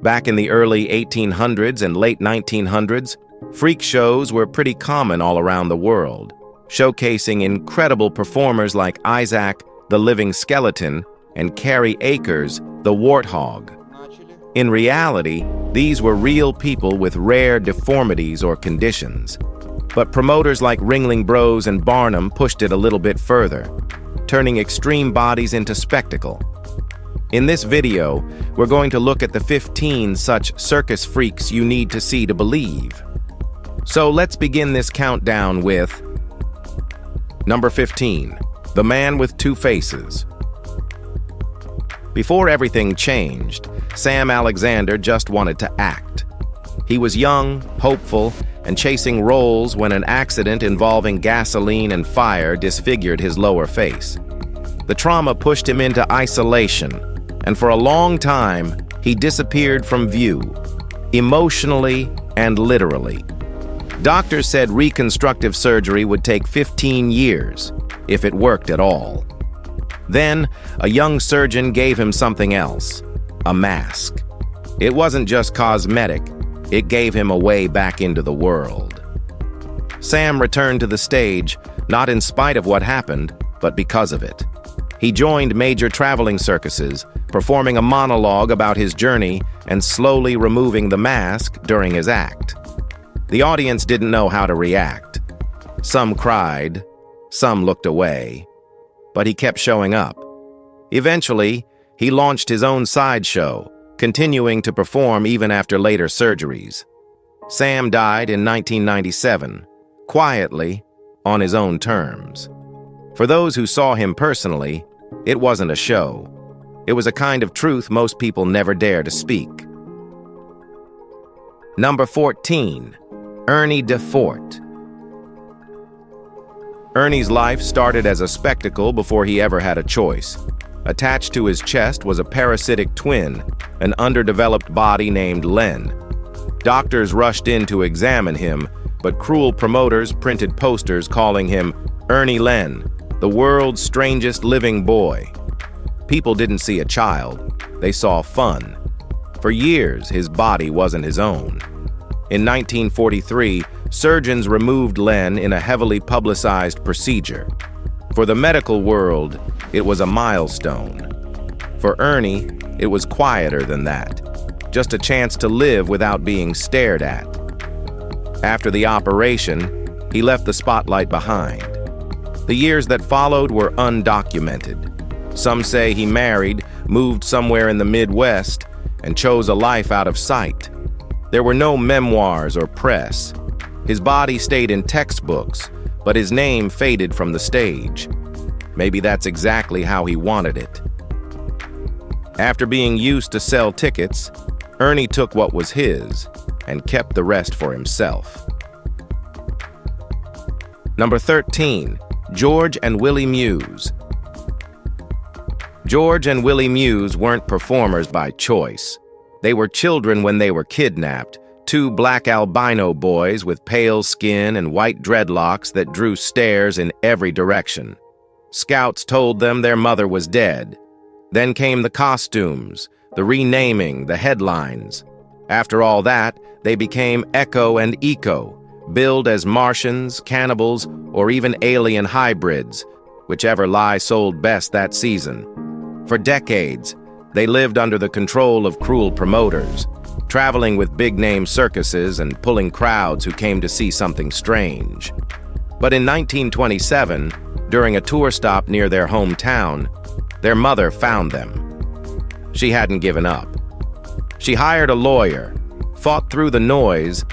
Back in the early 1800s and late 1900s, freak shows were pretty common all around the world, showcasing incredible performers like Isacc, the living skeleton, and Carrie Akers, the Wart Hog. In reality, these were real people with rare deformities or conditions. But promoters like Ringling Bros and Barnum pushed it a little bit further, turning extreme bodies into spectacle. In this video, we're going to look at the 15 such circus freaks you need to see to believe. So let's begin this countdown with number 15, the man with two faces. Before everything changed, Sam Alexander just wanted to act. He was young, hopeful, and chasing roles when an accident involving gasoline and fire disfigured his lower face. The trauma pushed him into isolation, and for a long time, he disappeared from view, emotionally and literally. Doctors said reconstructive surgery would take 15 years, if it worked at all. Then, a young surgeon gave him something else, a mask. It wasn't just cosmetic, it gave him a way back into the world. Sam returned to the stage, not in spite of what happened, but because of it. He joined major traveling circuses, performing a monologue about his journey and slowly removing the mask during his act. The audience didn't know how to react. Some cried, some looked away, but he kept showing up. Eventually, he launched his own sideshow, continuing to perform even after later surgeries. Sam died in 1997, quietly, on his own terms. For those who saw him personally, it wasn't a show. It was a kind of truth most people never dare to speak. Number 14, Ernie DeFort. Ernie's life started as a spectacle before he ever had a choice. Attached to his chest was a parasitic twin, an underdeveloped body named Len. Doctors rushed in to examine him, but cruel promoters printed posters calling him Ernie Len, the world's strangest living boy. People didn't see a child, they saw fun. For years, his body wasn't his own. In 1943, surgeons removed Len in a heavily publicized procedure. For the medical world, it was a milestone. For Ernie, it was quieter than that, just a chance to live without being stared at. After the operation, he left the spotlight behind. The years that followed were undocumented. Some say he married, moved somewhere in the Midwest, and chose a life out of sight. There were no memoirs or press. His body stayed in textbooks, but his name faded from the stage. Maybe that's exactly how he wanted it. After being used to sell tickets, Ernie took what was his and kept the rest for himself. Number 13, George and Willie Muse. George and Willie Muse weren't performers by choice. They were children when they were kidnapped, two black albino boys with pale skin and white dreadlocks that drew stares in every direction. Scouts told them their mother was dead. Then came the costumes, the renaming, the headlines. After all that, they became Echo and Eco, billed as Martians, cannibals, or even alien hybrids, whichever lie sold best that season. For decades, they lived under the control of cruel promoters, traveling with big-name circuses and pulling crowds who came to see something strange. But in 1927, during a tour stop near their hometown, their mother found them. She hadn't given up. She hired a lawyer, fought through the noise,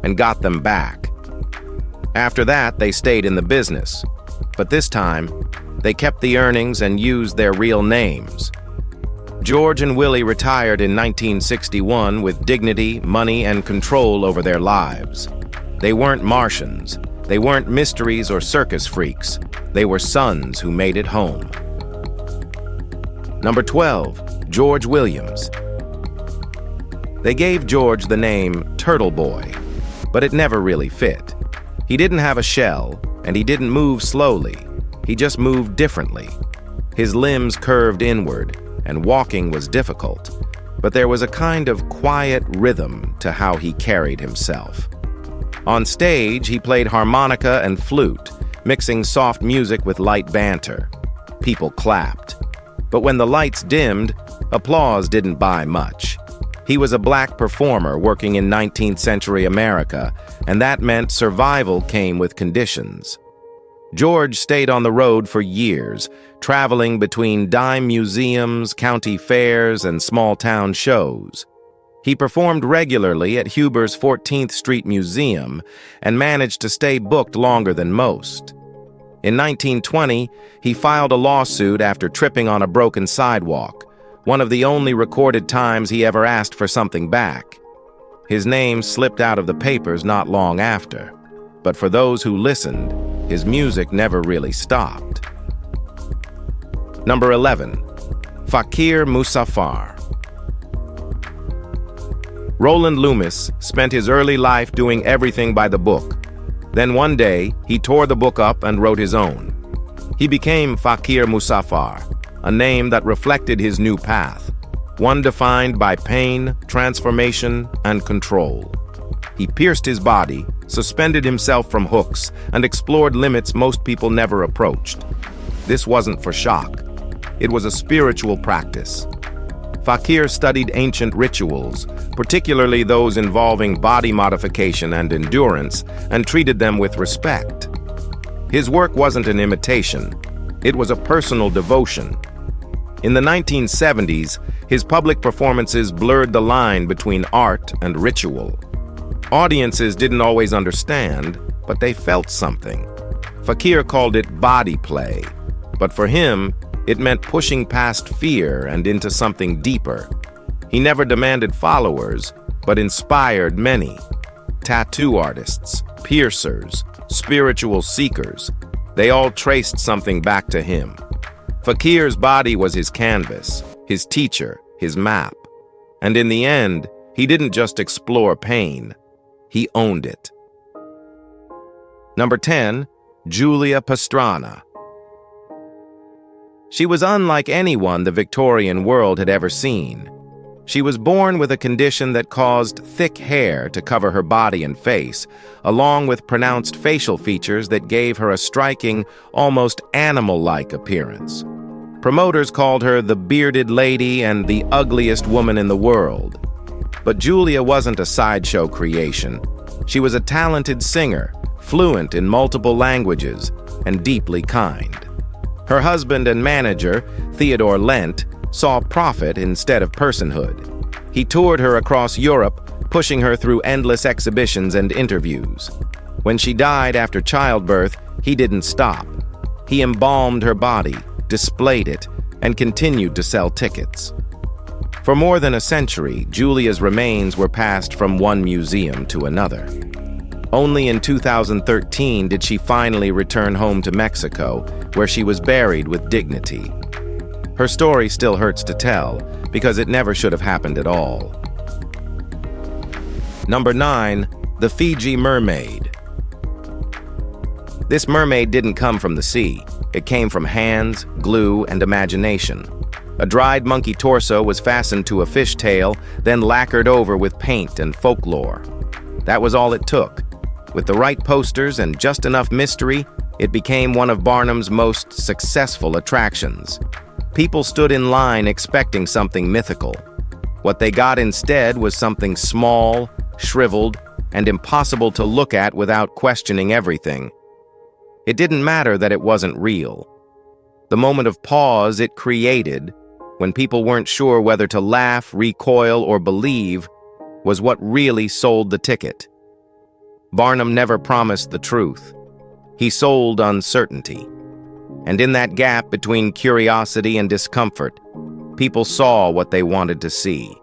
and got them back. After that, they stayed in the business, but this time, they kept the earnings and used their real names. George and Willie retired in 1961 with dignity, money, and control over their lives. They weren't Martians. They weren't mysteries or circus freaks. They were sons who made it home. Number 12, George Williams. They gave George the name Turtle Boy, but it never really fit. He didn't have a shell, and he didn't move slowly. He just moved differently. His limbs curved inward, and walking was difficult. but there was a kind of quiet rhythm to how he carried himself. On stage, he played harmonica and flute, mixing soft music with light banter. People clapped. But when the lights dimmed, applause didn't buy much. He was a black performer working in 19th century America, and that meant survival came with conditions. George stayed on the road for years, traveling between dime museums, county fairs, and small-town shows. He performed regularly at Huber's 14th Street Museum and managed to stay booked longer than most. In 1920, he filed a lawsuit after tripping on a broken sidewalk, one of the only recorded times he ever asked for something back. His name slipped out of the papers not long after, but for those who listened, his music never really stopped. Number 11. Fakir Muzaffar. Roland Loomis spent his early life doing everything by the book. Then one day, he tore the book up and wrote his own. He became Fakir Muzaffar, a name that reflected his new path, one defined by pain, transformation, and control. He pierced his body, suspended himself from hooks, and explored limits most people never approached. This wasn't for shock. It was a spiritual practice. Fakir studied ancient rituals, particularly those involving body modification and endurance, and treated them with respect. His work wasn't an imitation. It was a personal devotion. In the 1970s, his public performances blurred the line between art and ritual. Audiences didn't always understand, but they felt something. Fakir called it body play, but for him, it meant pushing past fear and into something deeper. He never demanded followers, but inspired many. Tattoo artists, piercers, spiritual seekers, they all traced something back to him. Fakir's body was his canvas, his teacher, his map. And in the end, he didn't just explore pain, he owned it. Number 10, Julia Pastrana. She was unlike anyone the Victorian world had ever seen. She was born with a condition that caused thick hair to cover her body and face, along with pronounced facial features that gave her a striking, almost animal-like appearance. Promoters called her the bearded lady and the ugliest woman in the world. But Julia wasn't a sideshow creation. She was a talented singer, fluent in multiple languages, and deeply kind. Her husband and manager, Theodore Lent, saw profit instead of personhood. He toured her across Europe, pushing her through endless exhibitions and interviews. When she died after childbirth, he didn't stop. He embalmed her body, displayed it, and continued to sell tickets. For more than a century, Julia's remains were passed from one museum to another. Only in 2013 did she finally return home to Mexico, where she was buried with dignity. Her story still hurts to tell, because it never should have happened at all. Number 9, the Fiji Mermaid. This mermaid didn't come from the sea. It came from hands, glue, and imagination. A dried monkey torso was fastened to a fish tail, then lacquered over with paint and folklore. That was all it took. With the right posters and just enough mystery, it became one of Barnum's most successful attractions. People stood in line expecting something mythical. What they got instead was something small, shriveled, and impossible to look at without questioning everything. It didn't matter that it wasn't real. The moment of pause it created, when people weren't sure whether to laugh, recoil, or believe, was what really sold the ticket. Barnum never promised the truth. He sold uncertainty. And in that gap between curiosity and discomfort, people saw what they wanted to see.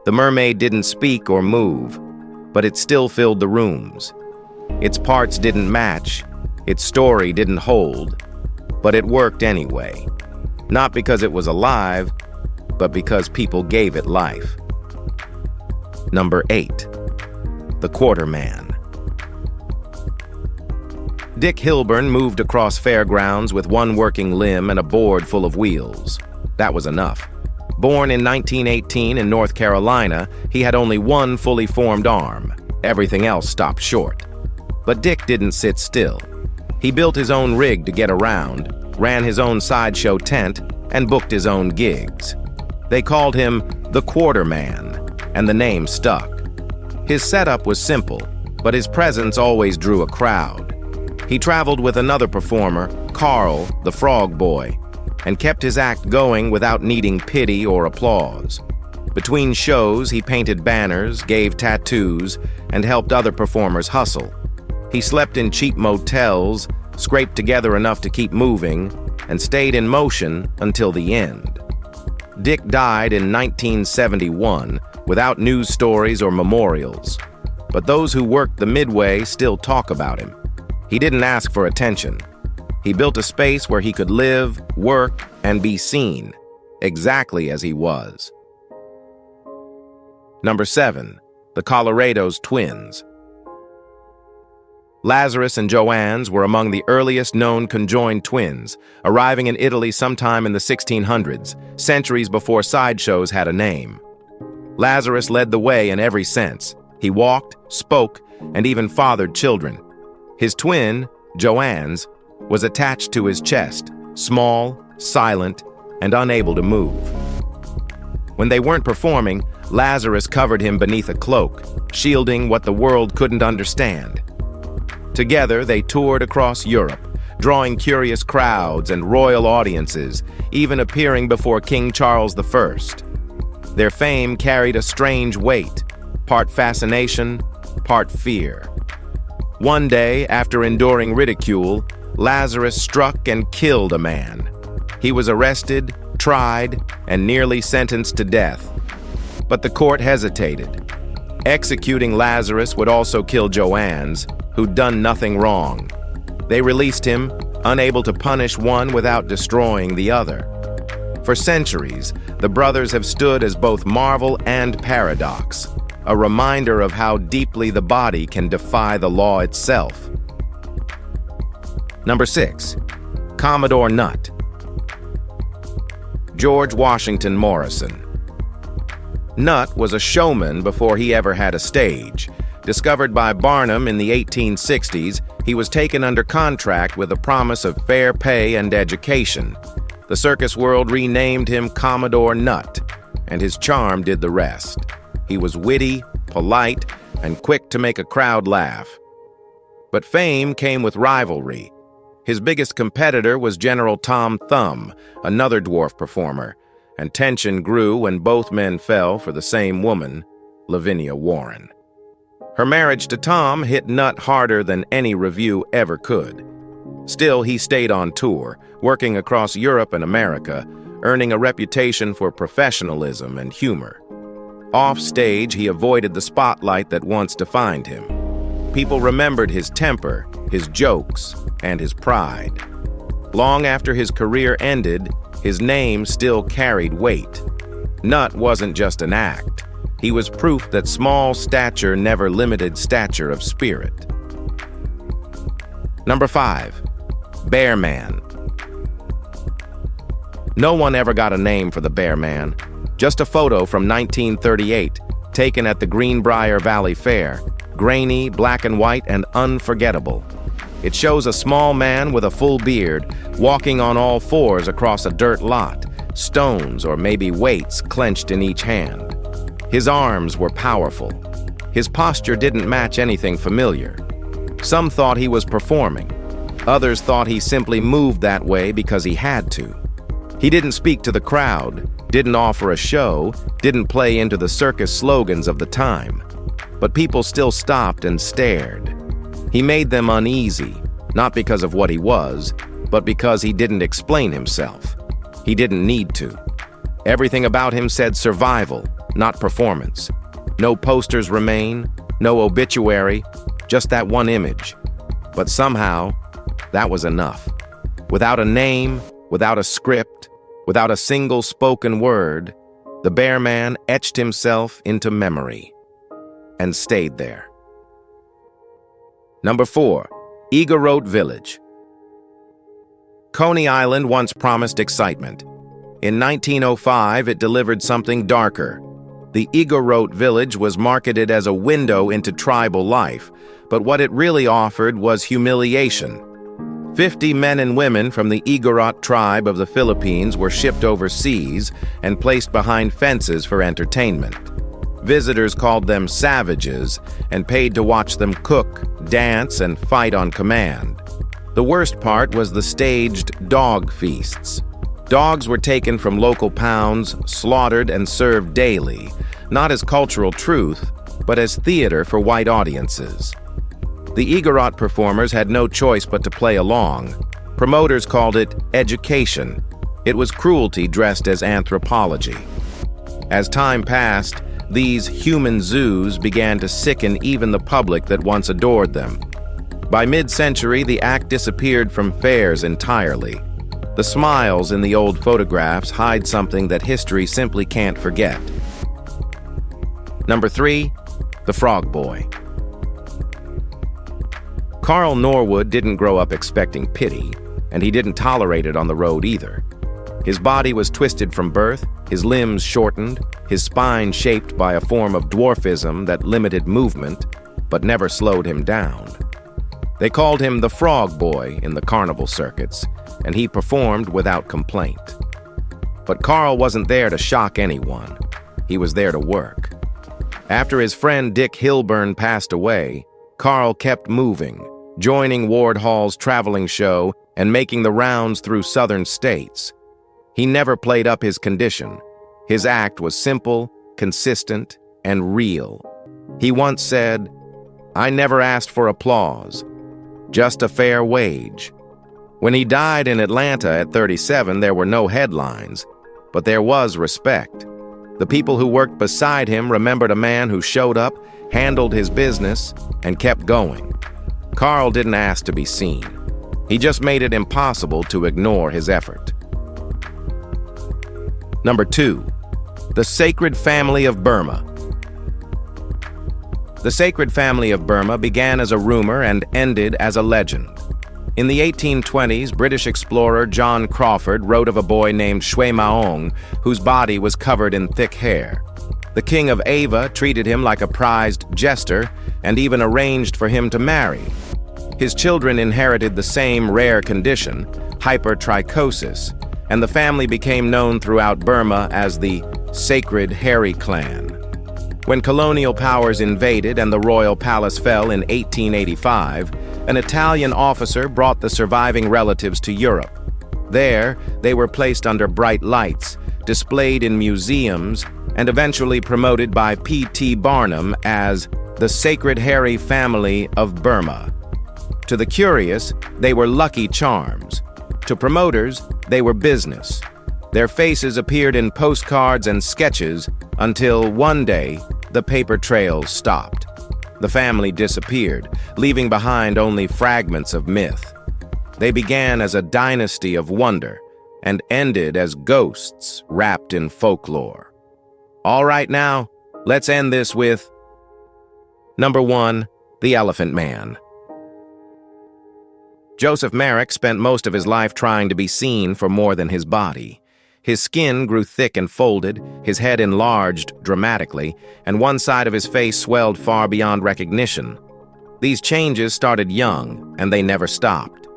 The mermaid didn't speak or move, but it still filled the rooms. Its parts didn't match, its story didn't hold, but it worked anyway. Not because it was alive, but because people gave it life. Number 8, the Quarterman. Dick Hilburn moved across fairgrounds with one working limb and a board full of wheels. That was enough. Born in 1918 in North Carolina, he had only one fully formed arm. Everything else stopped short. But Dick didn't sit still. He built his own rig to get around, ran his own sideshow tent, and booked his own gigs. They called him the Quarter Man, and the name stuck. His setup was simple, but his presence always drew a crowd. He traveled with another performer, Carl, the Frog Boy, and kept his act going without needing pity or applause. Between shows, he painted banners, gave tattoos, and helped other performers hustle. He slept in cheap motels, scraped together enough to keep moving, and stayed in motion until the end. Dick died in 1971 without news stories or memorials, but those who worked the Midway still talk about him. He didn't ask for attention. He built a space where he could live, work, and be seen, exactly as he was. Number 7, the Colorado's twins. Lazarus and Joannes were among the earliest known conjoined twins, arriving in Italy sometime in the 1600s, centuries before sideshows had a name. Lazarus led the way in every sense. He walked, spoke, and even fathered children. His twin, Joannes, was attached to his chest, small, silent, and unable to move. When they weren't performing, Lazarus covered him beneath a cloak, shielding what the world couldn't understand. Together, they toured across Europe, drawing curious crowds and royal audiences, even appearing before King Charles I. Their fame carried a strange weight, part fascination, part fear. One day, after enduring ridicule, Lazarus struck and killed a man. He was arrested, tried, and nearly sentenced to death. But the court hesitated. Executing Lazarus would also kill Joannes, who'd done nothing wrong. They released him, unable to punish one without destroying the other. For centuries, the brothers have stood as both marvel and paradox, a reminder of how deeply the body can defy the law itself. Number 6, Commodore Nutt. George Washington Morrison. Nutt was a showman before he ever had a stage. Discovered by Barnum in the 1860s, he was taken under contract with a promise of fair pay and education. The circus world renamed him Commodore Nutt, and his charm did the rest. He was witty, polite, and quick to make a crowd laugh. But fame came with rivalry. His biggest competitor was General Tom Thumb, another dwarf performer, and tension grew when both men fell for the same woman, Lavinia Warren. Her marriage to Tom hit Nutt harder than any review ever could. Still, he stayed on tour, working across Europe and America, earning a reputation for professionalism and humor. Off stage, he avoided the spotlight that once defined him. People remembered his temper, his jokes, and his pride. Long after his career ended, his name still carried weight. Nutt wasn't just an act. He was proof that small stature never limited stature of spirit. Number 5, Bear Man. No one ever got a name for the Bear Man. Just a photo from 1938, taken at the Greenbrier Valley Fair, grainy, black and white, and unforgettable. It shows a small man with a full beard, walking on all fours across a dirt lot, stones or maybe weights clenched in each hand. His arms were powerful. His posture didn't match anything familiar. Some thought he was performing. Others thought he simply moved that way because he had to. He didn't speak to the crowd, didn't offer a show, didn't play into the circus slogans of the time. But people still stopped and stared. He made them uneasy, not because of what he was, but because he didn't explain himself. He didn't need to. Everything about him said survival, not performance. No posters remain, no obituary, just that one image. But somehow, that was enough. Without a name, without a script, without a single spoken word, the Bear Man etched himself into memory and stayed there. Number 4, Igorot Village. Coney Island once promised excitement. In 1905, it delivered something darker. The Igorot village was marketed as a window into tribal life, but what it really offered was humiliation. 50 men and women from the Igorot tribe of the Philippines were shipped overseas and placed behind fences for entertainment. Visitors called them savages and paid to watch them cook, dance, and fight on command. The worst part was the staged dog feasts. Dogs were taken from local pounds, slaughtered, and served daily, not as cultural truth, but as theater for white audiences. The Igorot performers had no choice but to play along. Promoters called it education. It was cruelty dressed as anthropology. As time passed, these human zoos began to sicken even the public that once adored them. By mid-century, the act disappeared from fairs entirely. The smiles in the old photographs hide something that history simply can't forget. Number 3, the Frog Boy. Carl Norwood didn't grow up expecting pity, and he didn't tolerate it on the road either. His body was twisted from birth, his limbs shortened, his spine shaped by a form of dwarfism that limited movement, but never slowed him down. They called him the Frog Boy in the carnival circuits, and he performed without complaint. But Carl wasn't there to shock anyone. He was there to work. After his friend Dick Hilburn passed away, Carl kept moving, joining Wart Hog's traveling show and making the rounds through southern states. He never played up his condition. His act was simple, consistent, and real. He once said, "I never asked for applause, just a fair wage." When he died in Atlanta at 37, there were no headlines, but there was respect. The people who worked beside him remembered a man who showed up, handled his business, and kept going. Carl didn't ask to be seen. He just made it impossible to ignore his effort. Number 2, the Sacred Family of Burma. The Sacred Family of Burma began as a rumor and ended as a legend. In the 1820s, British explorer John Crawford wrote of a boy named Shwe Maung, whose body was covered in thick hair. The king of Ava treated him like a prized jester and even arranged for him to marry. His children inherited the same rare condition, hypertrichosis, and the family became known throughout Burma as the Sacred Hairy Clan. When colonial powers invaded and the royal palace fell in 1885, an Italian officer brought the surviving relatives to Europe. There, they were placed under bright lights, displayed in museums, and eventually promoted by P.T. Barnum as the Sacred Hairy Family of Burma. To the curious, they were lucky charms. To promoters, they were business. Their faces appeared in postcards and sketches until one day, the paper trails stopped. The family disappeared, leaving behind only fragments of myth. They began as a dynasty of wonder and ended as ghosts wrapped in folklore. All right now, let's end this with Number 1, the Elephant Man. Joseph Merrick spent most of his life trying to be seen for more than his body. His skin grew thick and folded, his head enlarged dramatically, and one side of his face swelled far beyond recognition. These changes started young, and they never stopped.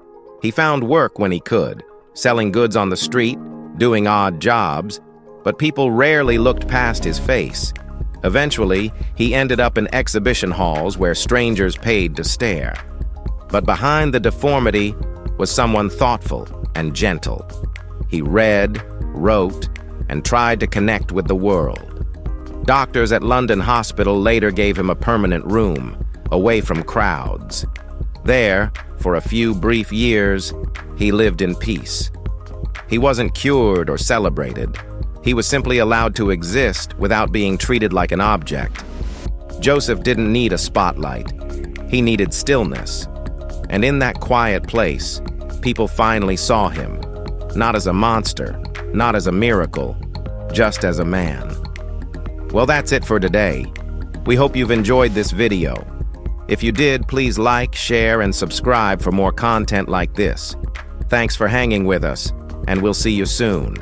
He found work when he could, selling goods on the street, doing odd jobs, but people rarely looked past his face. Eventually, he ended up in exhibition halls where strangers paid to stare. But behind the deformity was someone thoughtful and gentle. He read, wrote, and tried to connect with the world. Doctors at London Hospital later gave him a permanent room, away from crowds. There, for a few brief years, he lived in peace. He wasn't cured or celebrated. He was simply allowed to exist without being treated like an object. Joseph didn't need a spotlight. He needed stillness. And in that quiet place, people finally saw him, not as a monster, not as a miracle, just as a man. Well, that's it for today. We hope you've enjoyed this video. If you did, please like, share, and subscribe for more content like this. Thanks for hanging with us, and we'll see you soon.